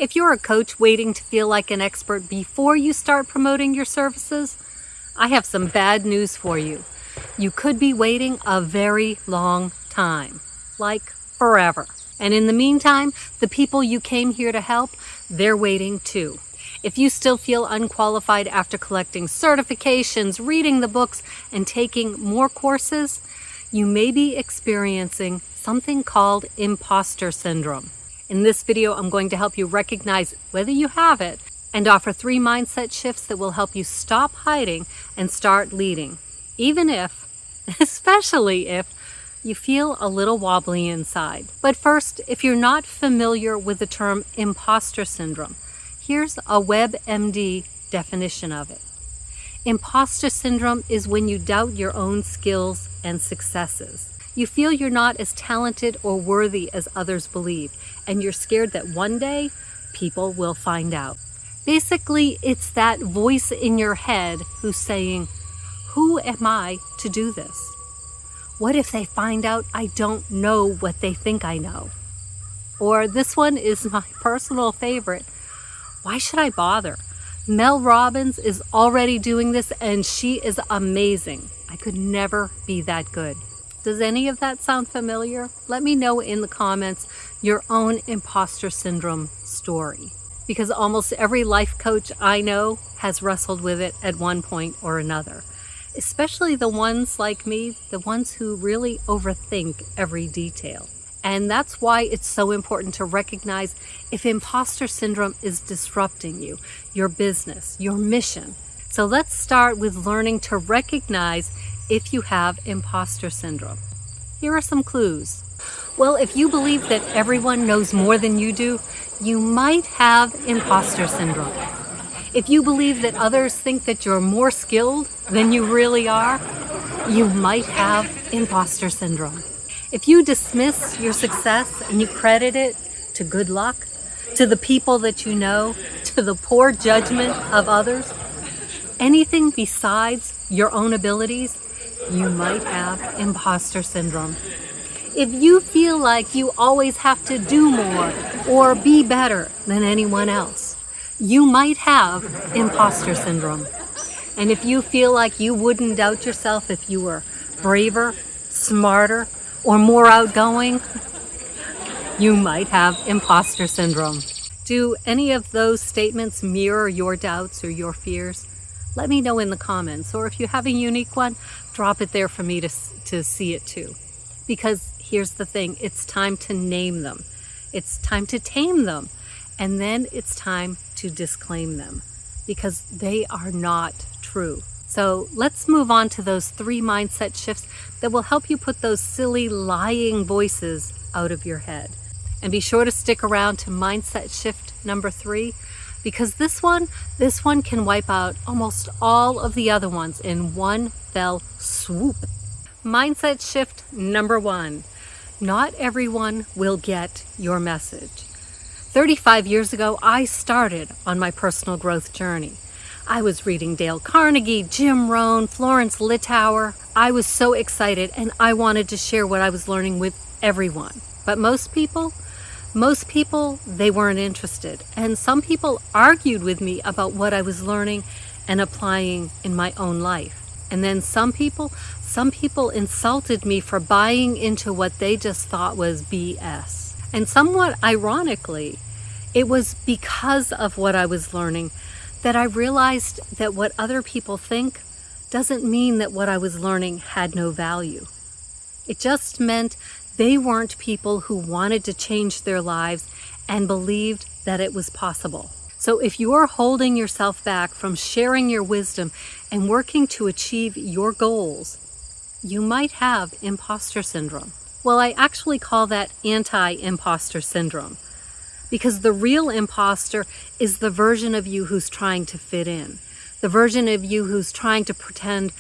If you're a coach waiting to feel like an expert before you start promoting your services, I have some bad news for you. You could be waiting a very long time, like forever. And in the meantime, the people you came here to help, they're waiting too. If you still feel unqualified after collecting certifications, reading the books, and taking more courses, you may be experiencing something called Imposter Syndrome. In this video, I'm going to help you recognize whether you have it and offer 3 mindset shifts that will help you stop hiding and start leading, even if, especially if, you feel a little wobbly inside. But first, if you're not familiar with the term Imposter Syndrome, here's a WebMD definition of it. Imposter syndrome is when you doubt your own skills and successes. You feel you're not as talented or worthy as others believe, and you're scared that one day people will find out. Basically, it's that voice in your head who's saying, "Who am I to do this? What if they find out I don't know what they think I know?" Or this one is my personal favorite. Why should I bother? Mel Robbins is already doing this and she is amazing. I could never be that good. Does any of that sound familiar? Let me know in the comments your own imposter syndrome story, because almost every life coach I know has wrestled with it at one point or another, especially the ones like me, the ones who really overthink every detail. And that's why it's so important to recognize if imposter syndrome is disrupting you, your business, your mission. So let's start with learning to recognize if you have imposter syndrome. Here are some clues. Well, if you believe that everyone knows more than you do, you might have imposter syndrome. If you believe that others think that you're more skilled than you really are, you might have imposter syndrome. If you dismiss your success and you credit it to good luck, to the people that you know, to the poor judgment of others, anything besides your own abilities, you might have imposter syndrome. If you feel like you always have to do more or be better than anyone else, you might have imposter syndrome. And if you feel like you wouldn't doubt yourself if you were braver, smarter, or more outgoing, you might have imposter syndrome. Do any of those statements mirror your doubts or your fears? Let me know in the comments, or if you have a unique one, drop it there for me to see it too. Because here's the thing, it's time to name them. It's time to tame them. And then it's time to disclaim them, because they are not true. So let's move on to those 3 mindset shifts that will help you put those silly lying voices out of your head. And be sure to stick around to mindset shift number 3, because this one can wipe out almost all of the other ones in one fell swoop. Mindset shift number 1, not everyone will get your message. 35 years ago, I started on my personal growth journey. I was reading Dale Carnegie, Jim Rohn, Florence Littauer. I was so excited and I wanted to share what I was learning with everyone. But most people, they weren't interested. And some people argued with me about what I was learning and applying in my own life. And then some people insulted me for buying into what they just thought was BS. And somewhat ironically, it was because of what I was learning that I realized that what other people think doesn't mean that what I was learning had no value. It just meant they weren't people who wanted to change their lives and believed that it was possible. So if you're holding yourself back from sharing your wisdom and working to achieve your goals, you might have imposter syndrome. Well, I actually call that anti-imposter syndrome, because the real imposter is the version of you who's trying to fit in, the version of you who's trying to pretend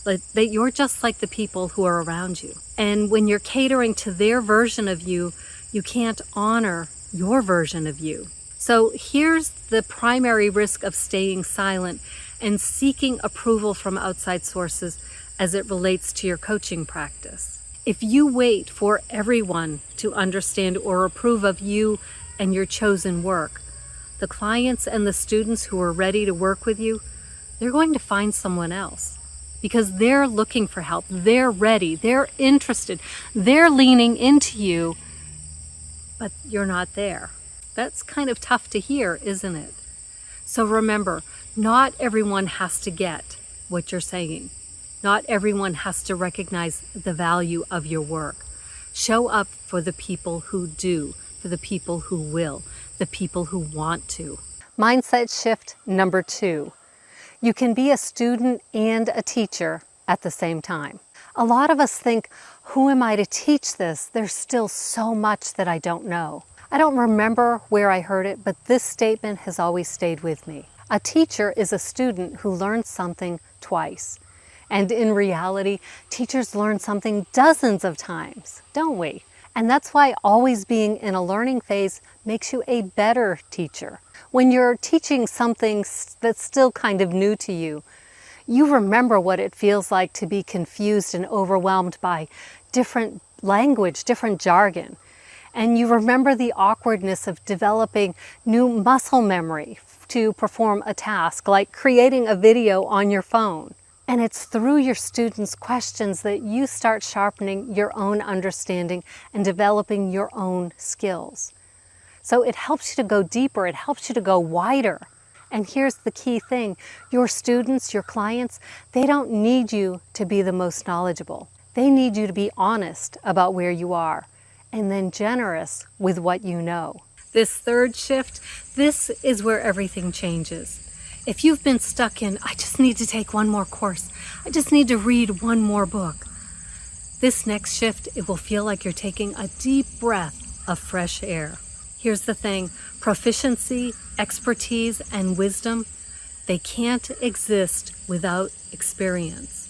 that you're just like the people who are around you. And when you're catering to their version of you, you can't honor your version of you. So here's the primary risk of staying silent and seeking approval from outside sources as it relates to your coaching practice. If you wait for everyone to understand or approve of you and your chosen work, The clients and the students who are ready to work with you, they're going to find someone else because they're looking for help. They're ready. They're interested. They're leaning into you, but you're not there. That's kind of tough to hear, isn't it? So remember, not everyone has to get what you're saying. Not everyone has to recognize the value of your work. Show up for the people who do, for the people who will, the people who want to. Mindset shift number 2. You can be a student and a teacher at the same time. A lot of us think, who am I to teach this? There's still so much that I don't know. I don't remember where I heard it, but this statement has always stayed with me. A teacher is a student who learns something twice. And in reality, teachers learn something dozens of times, don't we? And that's why always being in a learning phase makes you a better teacher. When you're teaching something that's still kind of new to you, you remember what it feels like to be confused and overwhelmed by different language, different jargon. And you remember the awkwardness of developing new muscle memory to perform a task, like creating a video on your phone. And it's through your students' questions that you start sharpening your own understanding and developing your own skills. So it helps you to go deeper, it helps you to go wider. And here's the key thing, your students, your clients, they don't need you to be the most knowledgeable. They need you to be honest about where you are and then generous with what you know. This third shift, this is where everything changes. If you've been stuck in, I just need to take one more course, I just need to read one more book, this next shift, it will feel like you're taking a deep breath of fresh air. Here's the thing, proficiency, expertise, and wisdom, they can't exist without experience.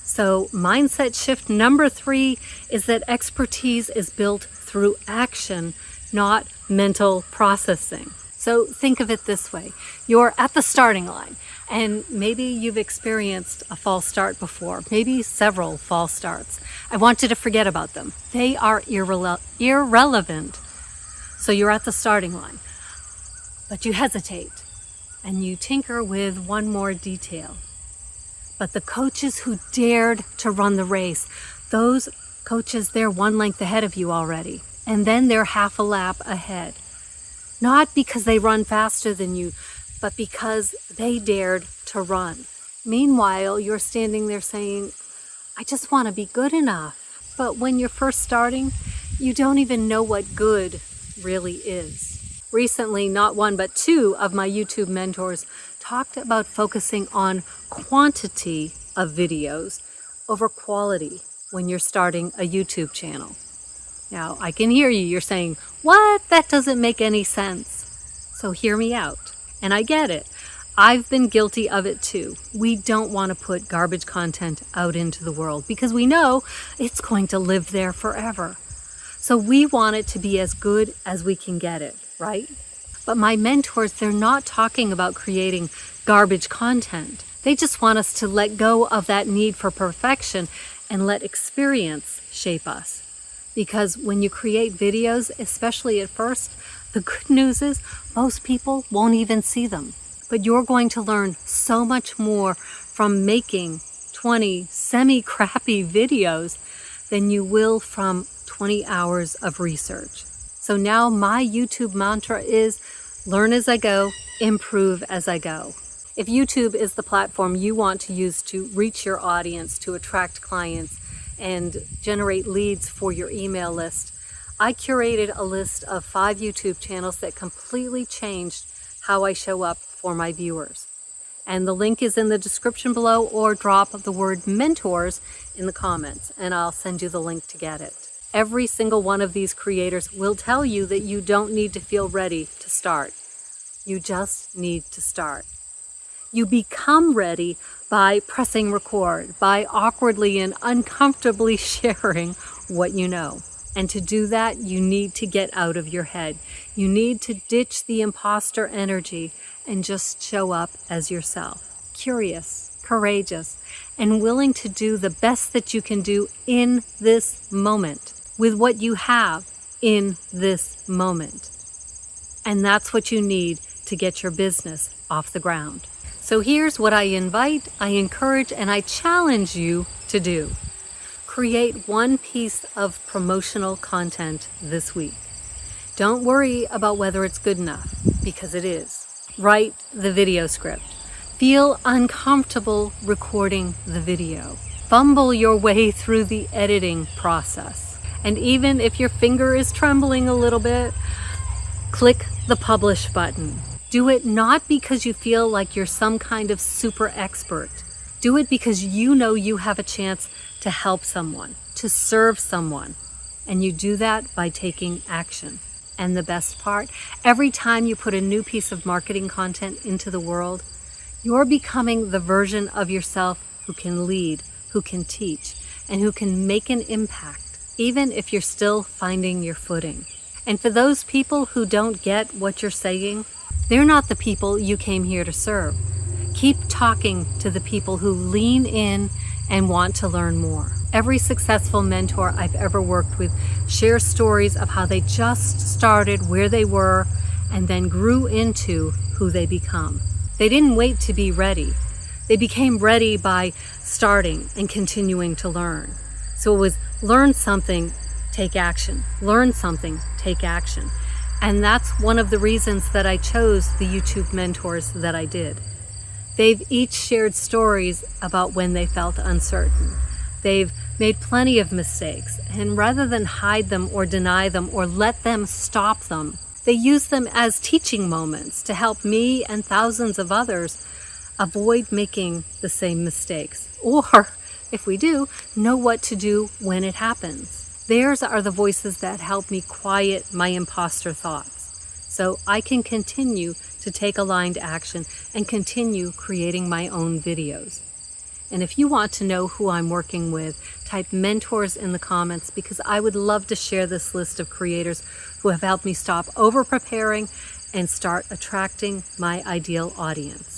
So mindset shift number 3 is that expertise is built through action, not mental processing. So think of it this way. You're at the starting line and maybe you've experienced a false start before, maybe several false starts. I want you to forget about them. They are irrelevant. So you're at the starting line, but you hesitate and you tinker with one more detail. But the coaches who dared to run the race, those coaches, they're one length ahead of you already. And then they're half a lap ahead. Not because they run faster than you, but because they dared to run. Meanwhile, you're standing there saying, I just want to be good enough. But when you're first starting, you don't even know what good really is. Recently, not one but 2 of my YouTube mentors talked about focusing on quantity of videos over quality when you're starting a YouTube channel. Now, I can hear you. You're saying, what? That doesn't make any sense. So hear me out. And I get it. I've been guilty of it too. We don't want to put garbage content out into the world because we know it's going to live there forever. So we want it to be as good as we can get it, right? But my mentors, they're not talking about creating garbage content. They just want us to let go of that need for perfection and let experience shape us. Because when you create videos, especially at first, the good news is most people won't even see them. But you're going to learn so much more from making 20 semi-crappy videos than you will from 20 hours of research. So now my YouTube mantra is learn as I go, improve as I go. If YouTube is the platform you want to use to reach your audience, to attract clients, and generate leads for your email list, I curated a list of 5 YouTube channels that completely changed how I show up for my viewers. And the link is in the description below, or drop the word mentors in the comments and I'll send you the link to get it. Every single one of these creators will tell you that you don't need to feel ready to start. You just need to start. You become ready by pressing record, by awkwardly and uncomfortably sharing what you know. And to do that, you need to get out of your head. You need to ditch the imposter energy and just show up as yourself. Curious, courageous, and willing to do the best that you can do in this moment, with what you have in this moment. And that's what you need to get your business off the ground. So here's what I invite, I encourage, and I challenge you to do. Create one piece of promotional content this week. Don't worry about whether it's good enough, because it is. Write the video script. Feel uncomfortable recording the video. Fumble your way through the editing process. And even if your finger is trembling a little bit, click the publish button. Do it not because you feel like you're some kind of super expert. Do it because you know you have a chance to help someone, to serve someone. And you do that by taking action. And the best part, every time you put a new piece of marketing content into the world, you're becoming the version of yourself who can lead, who can teach, and who can make an impact, even if you're still finding your footing. And for those people who don't get what you're saying, they're not the people you came here to serve. Keep talking to the people who lean in and want to learn more. Every successful mentor I've ever worked with shares stories of how they just started where they were and then grew into who they become. They didn't wait to be ready. They became ready by starting and continuing to learn. So it was learn something, take action. Learn something, take action. And that's one of the reasons that I chose the YouTube mentors that I did. They've each shared stories about when they felt uncertain. They've made plenty of mistakes, and rather than hide them or deny them or let them stop them, they use them as teaching moments to help me and thousands of others avoid making the same mistakes. Or, if we do, know what to do when it happens. Theirs are the voices that help me quiet my imposter thoughts, so I can continue to take aligned action and continue creating my own videos. And if you want to know who I'm working with, type mentors in the comments, because I would love to share this list of creators who have helped me stop over-preparing and start attracting my ideal audience.